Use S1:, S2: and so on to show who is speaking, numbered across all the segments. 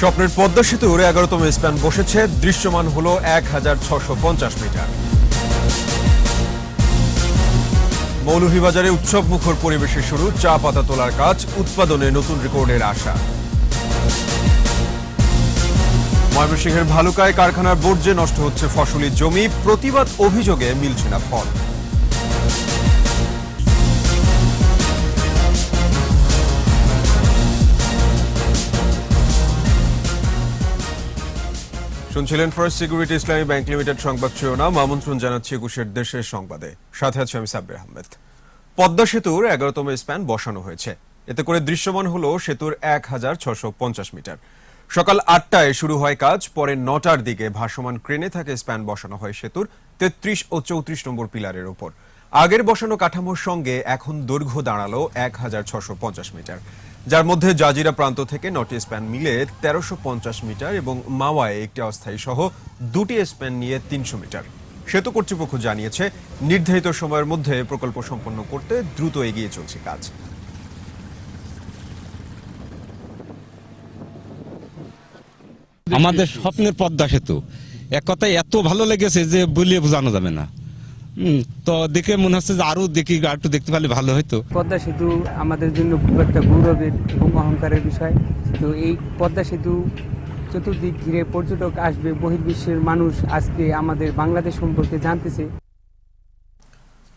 S1: স্বপ্নের পদ্মা সেতুর 11তম স্প্যান বসেছে, দৃশ্যমান হলো 1650 মিটার। মৌলভীবাজারে উৎসব মুখর পরিবেশে শুরু চা পাতা তোলার কাজ, উৎপাদনে নতুন রেকর্ডের আশা। ময়মনসিংহের ভালুকায় কারখানার বর্জ্যে নষ্ট হচ্ছে ফসলি জমি, প্রতিবাদ অভিযোগে মিলছে না ফল। শুনছিলেন ফার্স্ট সিকিউরিটি ইসলামী ব্যাংক লিমিটেড সংবাদ শিরোনাম। আমন্ত্রণ জানাচ্ছি 21 দেশের সংবাদে, সাথে আছে আমি সাব্বির আহমেদ। পদ্মা সেতুর 11তম স্প্যান বসানো হয়েছে, এতে করে দৃশ্যমান হলো সেতুর 1650 মিটার। সকাল 8টায় শুরু হয় কাজ, পরে 9টার দিকে ভাসমান ক্রেনে থাকে স্প্যান বসানো হয় সেতুর 33 ও 34 নম্বর পিলারের উপর। আগের বসানো কাঠামোর সঙ্গে এখন দৈর্ঘ্য দাঁড়ালো 1650 মিটার, যার মধ্যে জাজিরা প্রান্ত থেকে 9টি স্প্যান মিলে 1350 মিটার এবং মাওয়ায় একটি অস্থায়ী সহ 2টি স্প্যান নিয়ে 300 মিটার। সেতু কর্তৃপক্ষ জানিয়েছে, নির্ধারিত সময়ের মধ্যে প্রকল্প সম্পন্ন করতে দ্রুত এগিয়ে চলছে কাজ।
S2: আমাদের স্বপ্নের পদ্মা সেতু এক কথায় এত ভালো লেগেছে যে বলিয়ে বোঝানো যাবে না। তো দেখে মনে হচ্ছে যে আরো একটু দেখতে পারলে ভালো হতো।
S3: পদ্মা সেতু আমাদের জন্য খুব একটা গৌরবের এবং অহংকারের বিষয়। তো এই পদ্মা সেতু চতুর্দিক ঘিরে পর্যটক আসবে, বহির্বিশ্বের মানুষ আজকে আমাদের বাংলাদেশ সম্পর্কে জানতেছে।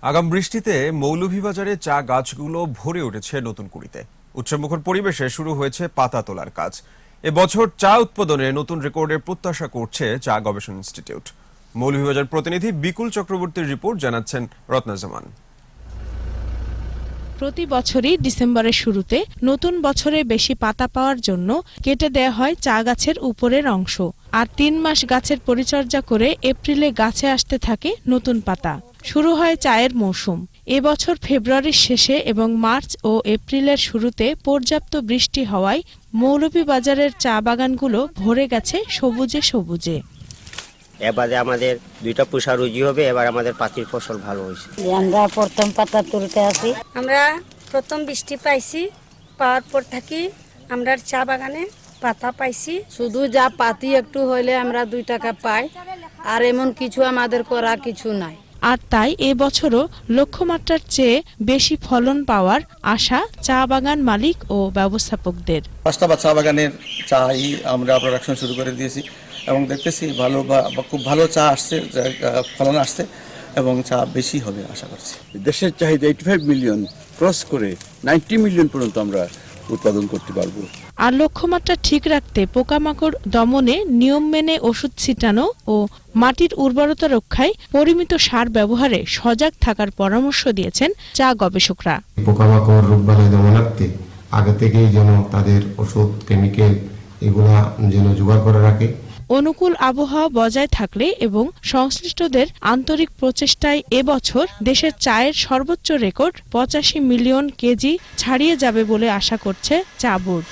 S1: আগাম বৃষ্টিতে মৌলভীবাজারে চা গাছগুলো ভরে উঠেছে নতুন কুড়িতে। উৎসবমুখর পরিবেশে শুরু হয়েছে পাতা তোলার কাজ। এবছর চা উৎপাদনে নতুন রেকর্ডের প্রত্যাশা করছে চা গবেষণা ইনস্টিটিউট। মৌলভীবাজার প্রতিনিধি বিকুল চক্রবর্তীর রিপোর্ট, জানাচ্ছেন রত্না জামান।
S4: প্রতি বছরই ডিসেম্বরের শুরুতে নতুন বছরে বেশি পাতা পাওয়ার জন্য কেটে দেয়া হয় চা গাছের উপরের অংশ, আর 3 মাস গাছের পরিচর্যা করে এপ্রিলে গাছে আসতে থাকে নতুন পাতা। শুরু হয় চায়ের মৌসুম। এবছর ফেব্রুয়ারির শেষে এবং মার্চ ও এপ্রিলের শুরুতে পর্যাপ্ত বৃষ্টি হওয়ায় মৌলভীবাজারের চা বাগানগুলো ভরে গেছে সবুজে সবুজে।
S5: এবারে আমাদের 2টা পুষা রুজি হবে, এবার আমাদের পাতির ফসল ভালো হয়েছে।
S6: আমরা প্রথম পাতা তুলতে আসি,
S7: আমরা প্রথম বৃষ্টি পাইছি, পাওয়ার পর থাকি আমরা চা বাগানে পাতা পাইছি।
S6: শুধু যা পাতি একটু হইলে আমরা 2 টাকা পাই, আর এমন কিছু আমাদের করা কিছু নাই।
S4: আর তাই এবছরও লক্ষ্যমাত্রার চেয়ে বেশি ফলন পাওয়ার আশা চা বাগান মালিক ও ব্যবস্থাপকদের।
S8: পাঁচটা চা বাগানের চাই আমরা প্রোডাকশন শুরু করে দিয়েছি এবং দেখতেছি ভালো বা খুব ভালো চা আসছে, ফলন আসছে এবং চা বেশি হবে আশা করছি।
S9: দেশের চাহিদা 85 মিলিয়ন ক্রস করে 90 মিলিয়ন পর্যন্ত আমরা উৎপাদন করতে পারবো।
S4: আর লক্ষ্যমাত্রা ঠিক রাখতে পোকামাকড় দমনে নিয়ম মেনে ওষুধ ছিটানো ও মাটির উর্বরতা রক্ষায় পরিমিত সার ব্যবহারে সজাগ থাকার পরামর্শ দিয়েছেন চা গবেষকরা।
S10: পোকামাকড় রোগবালাই দমনার্থে আগে থেকেই যেন তাদের ওষুধ, কেমিক্যাল এগুলা যেন জোগাড় করে রাখে।
S4: অনুকূল আবহাওয়া বজায় থাকলে এবং সংশ্লিষ্টদের আন্তরিক প্রচেষ্টায় এবছর দেশের চায়ের সর্বোচ্চ রেকর্ড 85 মিলিয়ন কেজি ছাড়িয়ে যাবে বলে আশা করছে চা বোর্ড।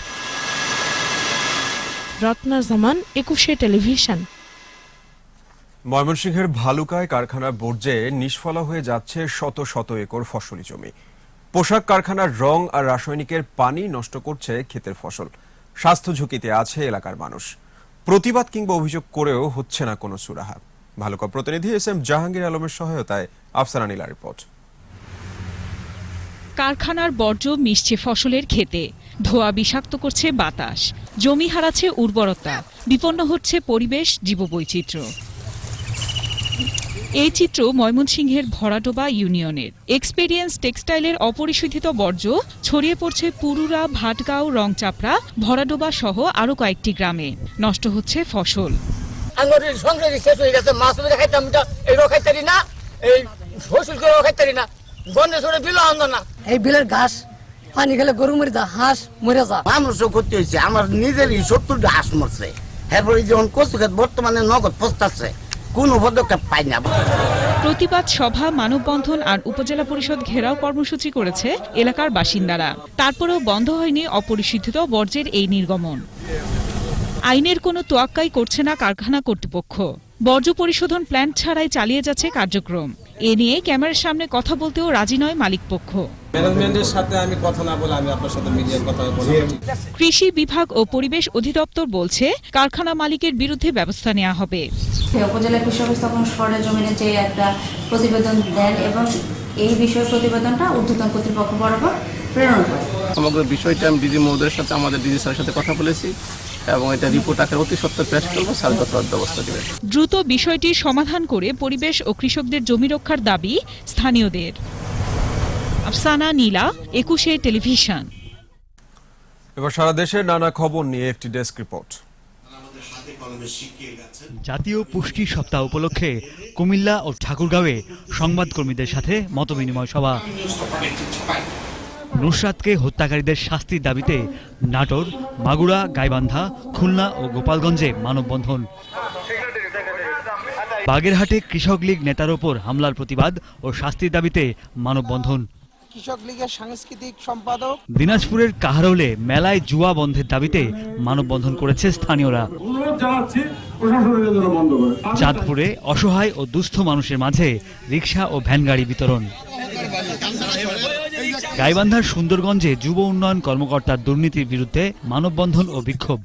S4: রত্না জামান, 21 টেলিভিশন।
S1: ময়মনসিংহের ভালুকায় কারখানার বর্জ্যে নিষ্ফলা হয়ে যাচ্ছে শত শত একর ফসলি জমি। পোশাক কারখানার রং আর রাসায়নিকের পানি নষ্ট করছে ক্ষেতের ফসল। স্বাস্থ্য ঝুঁকিতে আছে এলাকার মানুষ। প্রতিবাদ কিংবা অভিযোগ করেও হচ্ছে না কোনো সুরাহা। ভালুকা প্রতিনিধি SM জাহাঙ্গীর আলমের সহায়তায় আফসানা নীলার রিপোর্ট।
S11: কারখানার বর্জ্য মিশছে ফসলের ক্ষেতে, ধোঁয়া বিষাক্ত করছে বাতাস, জমি হারাচ্ছে উর্বরতা, বিপন্ন হচ্ছে পরিবেশ, জীববৈচিত্র্য। এই চিত্র ময়মনসিংহের ভরাডোবা ইউনিয়নের। এক্সপেরিয়েন্স টেক্সটাইলের অপরিশোধিত বর্জ্য ছড়িয়ে পড়ছে পুরুরা, ভাটগাঁও, রংচাপড়া, ভরাডোবা সহ আরো কয়েকটি গ্রামে। নষ্ট হচ্ছে ফসল।
S6: এই বিলের ঘাস পানি খেলে গরু মরে যা, হাঁস মরে যা।
S5: মানুষও ক্ষতি হয়েছে, আমার নিজেরই 70টা হাঁস মরছে। এরপরে যখন কচু ক্ষেত বর্তমানে নগদ পস্তাচ্ছে, কোনো পদক্ষেপ পাই না।
S11: প্রতিবাদ সভা, মানববন্ধন আর উপজেলা পরিষদ ঘেরাও কর্মসূচি করেছে এলাকার বাসিন্দারা। তারপরেও বন্ধ হয়নি অপরিশোধিত বর্জ্যের এই নির্গমন। আইনের কোনো তোয়াক্কাই করছে না কারখানা কর্তৃপক্ষ। বর্জ্য পরিশোধন প্ল্যান্ট ছাড়াই চালিয়ে যাচ্ছে কার্যক্রম। এ নিয়ে ক্যামেরার সামনে কথা বলতেও রাজি নয় মালিকপক্ষ।
S8: ম্যানেজমেন্টের সাথে আমি কথা না বলে আমি আপনার সাথে মিডিয়ার কথা বলছি।
S11: কৃষি বিভাগ ও পরিবেশ অধিদপ্তর বলছে কারখানা মালিকের বিরুদ্ধে ব্যবস্থা নেওয়া হবে।
S6: উপজেলা কৃষক স্থাপন ফরের জমিনে যে একটা প্রতিবেদন দেন এবং এই বিষয়ে প্রতিবেদনটা ঊর্ধ্বতন কর্তৃপক্ষ বরাবর প্রেরণ করে।
S8: সমগ্র বিষয়টা আমি ডিজি মহোদয়ের সাথে আমাদের ডিজি স্যারের সাথে কথা বলেছি এবং এটা রিপোর্ট আকারে অতি সত্ত্বর পেশ করবো, স্যার যথাযথ ব্যবস্থা দেবেন।
S11: দ্রুত বিষয়টি সমাধান করে পরিবেশ ও কৃষকদের জমি রক্ষার দাবি স্থানীয়দের। আফসানা নীলা, 21 টেলিভিশন।
S1: এবার সারা দেশের নানা খবর নিয়ে একটি ডেস্ক রিপোর্ট।
S12: জাতীয় পুষ্টি সপ্তাহ উপলক্ষে কুমিল্লা ও ঠাকুরগাঁওয়ে সংবাদকর্মীদের সাথে মতবিনিময় সভা। নুসরাতকে হত্যাকারীদের শাস্তির দাবিতে নাটোর, মাগুরা, গাইবান্ধা, খুলনা ও গোপালগঞ্জে মানববন্ধন। বাগেরহাটে কৃষক লীগ নেতার ওপর হামলার প্রতিবাদ ও শাস্তির দাবিতে মানববন্ধন।
S3: কৃষক লীগের সাংস্কৃতিক সম্পাদক
S12: দিনাজপুরের কাহারোলে মেলায় জুয়া বন্ধের দাবিতে মানববন্ধন করেছে স্থানীয়রা। চাঁদপুরে অসহায় ও দুস্থ মানুষের মাঝে রিকশা ও ভ্যান গাড়ি বিতরণ। গাইবান্ধার সুন্দরগঞ্জে যুব উন্নয়ন কর্মকর্তার দুর্নীতির বিরুদ্ধে মানববন্ধন ও বিক্ষোভ।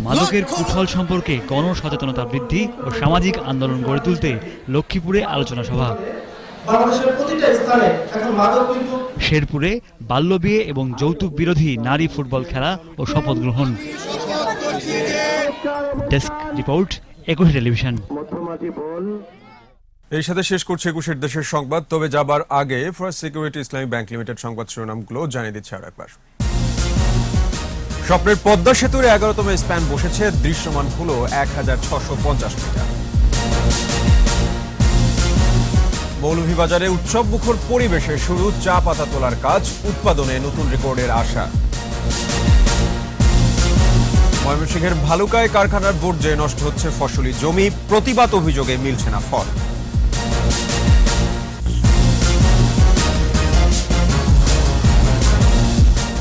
S12: মাদকের কুফল সম্পর্কে গণসচেতনতা বৃদ্ধি ও সামাজিক আন্দোলন গড়ে তুলতে লক্ষ্মীপুরে আলোচনা সভা। শেরপুরে বাল্যবিয়ে এবং যৌতুক বিরোধী নারী ফুটবল খেলা ও শপথ গ্রহণ। Desk report, 21 television.
S1: এই সাথে শেষ করছে 21 দেশের সংবাদ। তবে যাবার আগে ফার্স্ট সিকিউরিটি ইসলামী ব্যাংক লিমিটেড সংবাদ শিরোনামগুলো জানিয়ে দিচ্ছে আর একবার। স্বপ্নের পদ্মা সেতুর 11তম স্প্যান বসেছে, দৃশ্যমান হলো 1650 মিটার। মৌলভীবাজারে উৎসব মুখর পরিবেশে শুরু চা পাতা তোলার কাজ, উৎপাদনে নতুন রেকর্ডের আশা। ময়মনসিংহের ভালুকায় কারখানার বর্জ্যে নষ্ট হচ্ছে ফসলি জমি, প্রতিবাদ অভিযোগে মিলছে না ফল।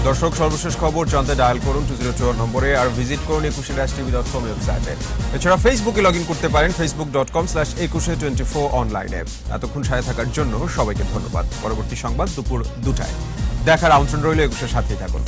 S1: দর্শক, সর্বশেষ খবর জানতে ডায়াল করুন 2024 নম্বরে, আর ভিজিট করুন 21tv.com ওয়েবসাইটে। এছাড়া ফেসবুকে লগ ইন করতে পারেন facebook.com/2124 অনলাইনে। এতক্ষণ সাথে থাকার জন্য সবাইকে ধন্যবাদ। পরবর্তী সংবাদ দুপুর 2টায় দেখার আমন্ত্রণ রইল। 21-এর সাথেই থাকুন।